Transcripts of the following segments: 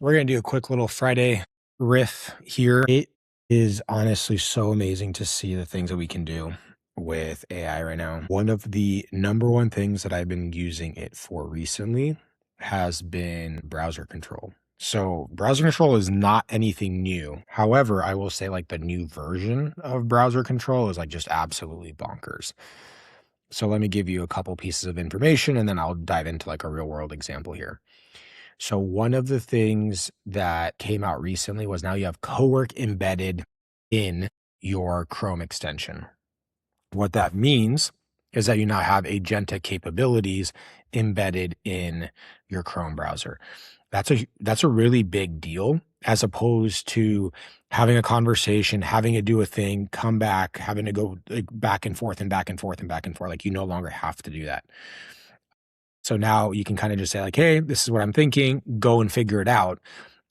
We're going to do a quick little Friday riff here. It is honestly so amazing to see the things that we can do with AI right now. One of the number one things that I've been using it for recently has been browser control. So browser control is not anything new. However, I will say like the new version of browser control is like just absolutely bonkers. So let me give you a couple pieces of information and then I'll dive into like a real world example here. So one of the things that came out recently was now you have Cowork embedded in your Chrome extension. What that means is that you now have agentic capabilities embedded in your Chrome browser. That's a really big deal, as opposed to having a conversation, having to do a thing, come back, having to go like back and forth and back and forth and back and forth. Like you no longer have to do that. So now you can kind of just say like, hey, this is what I'm thinking, go and figure it out.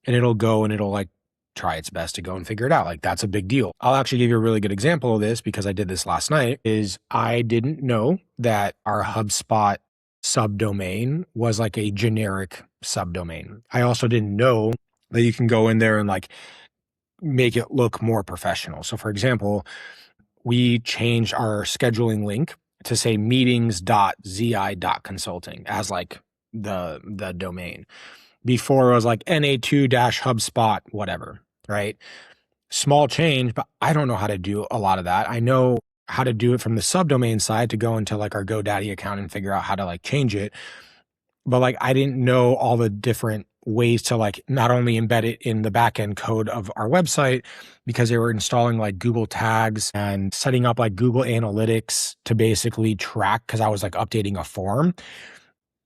And it'll go and it'll like try its best to go and figure it out. Like that's a big deal. I'll actually give you a really good example of this because I did this last night. Is I didn't know that our HubSpot subdomain was like a generic subdomain. I also didn't know that you can go in there and like make it look more professional. So for example, we changed our scheduling link to say meetings.zi.consulting as like the domain. Before it was like na2-hubspot, whatever, right? Small change, but I don't know how to do a lot of that. I know how to do it from the subdomain side to go into like our GoDaddy account and figure out how to like change it. But like I didn't know all the different ways to like not only embed it in the backend code of our website, because they were installing like Google tags and setting up like Google Analytics to basically track, because I was like updating a form.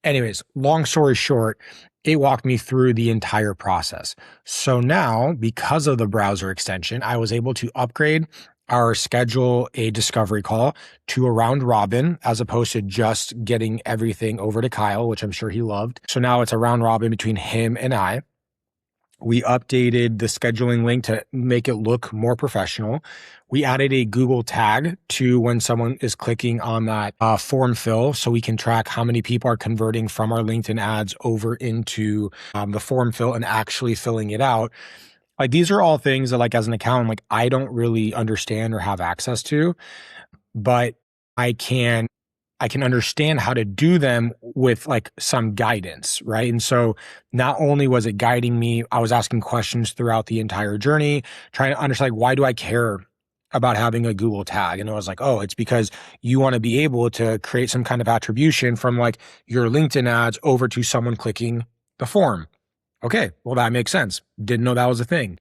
Anyways, long story short, it walked me through the entire process. So now, because of the browser extension, I was able to upgrade our schedule a discovery call to a round robin, as opposed to just getting everything over to Kyle, which I'm sure he loved. So now it's a round robin between him and I. We updated the scheduling link to make it look more professional. We added a Google tag to when someone is clicking on that form fill, so we can track how many people are converting from our LinkedIn ads over into the form fill and actually filling it out. Like these are all things that like as an accountant, like I don't really understand or have access to, but I can understand how to do them with like some guidance, right? And so not only was it guiding me, I was asking questions throughout the entire journey, trying to understand like, why do I care about having a Google tag? And I was like, oh, it's because you want to be able to create some kind of attribution from like your LinkedIn ads over to someone clicking the form. Okay, well, that makes sense. Didn't know that was a thing.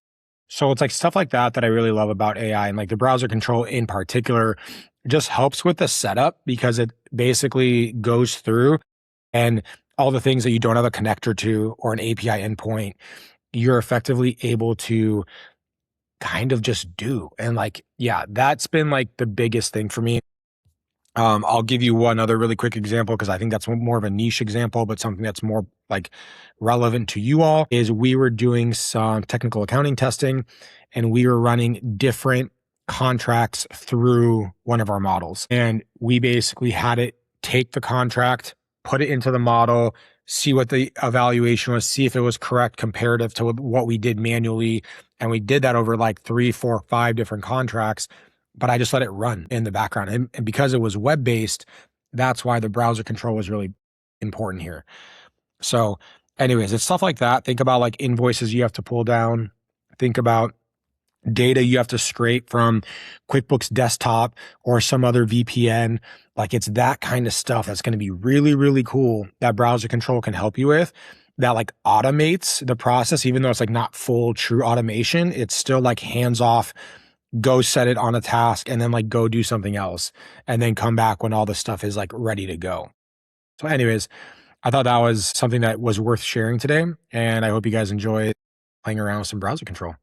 So it's like stuff like that that I really love about AI, and like the browser control in particular just helps with the setup, because it basically goes through and all the things that you don't have a connector to or an API endpoint, you're effectively able to kind of just do. And like, yeah, that's been like the biggest thing for me. I'll give you one other really quick example, because I think that's more of a niche example, but something that's more like relevant to you all. Is we were doing some technical accounting testing and we were running different contracts through one of our models. And we basically had it take the contract, put it into the model, see what the evaluation was, see if it was correct comparative to what we did manually. And we did that over like 3, 4, 5 different contracts. But I just let it run in the background. And because it was web-based, that's why the browser control was really important here. So anyways, it's stuff like that. Think about like invoices you have to pull down. Think about data you have to scrape from QuickBooks Desktop or some other VPN. Like it's that kind of stuff that's going to be really, really cool that browser control can help you with, that like automates the process. Even though it's like not full true automation, it's still like hands off. Go set it on a task and then like go do something else and then come back when all the stuff is like ready to go. So anyways, I thought that was something that was worth sharing today. And I hope you guys enjoy playing around with some browser control.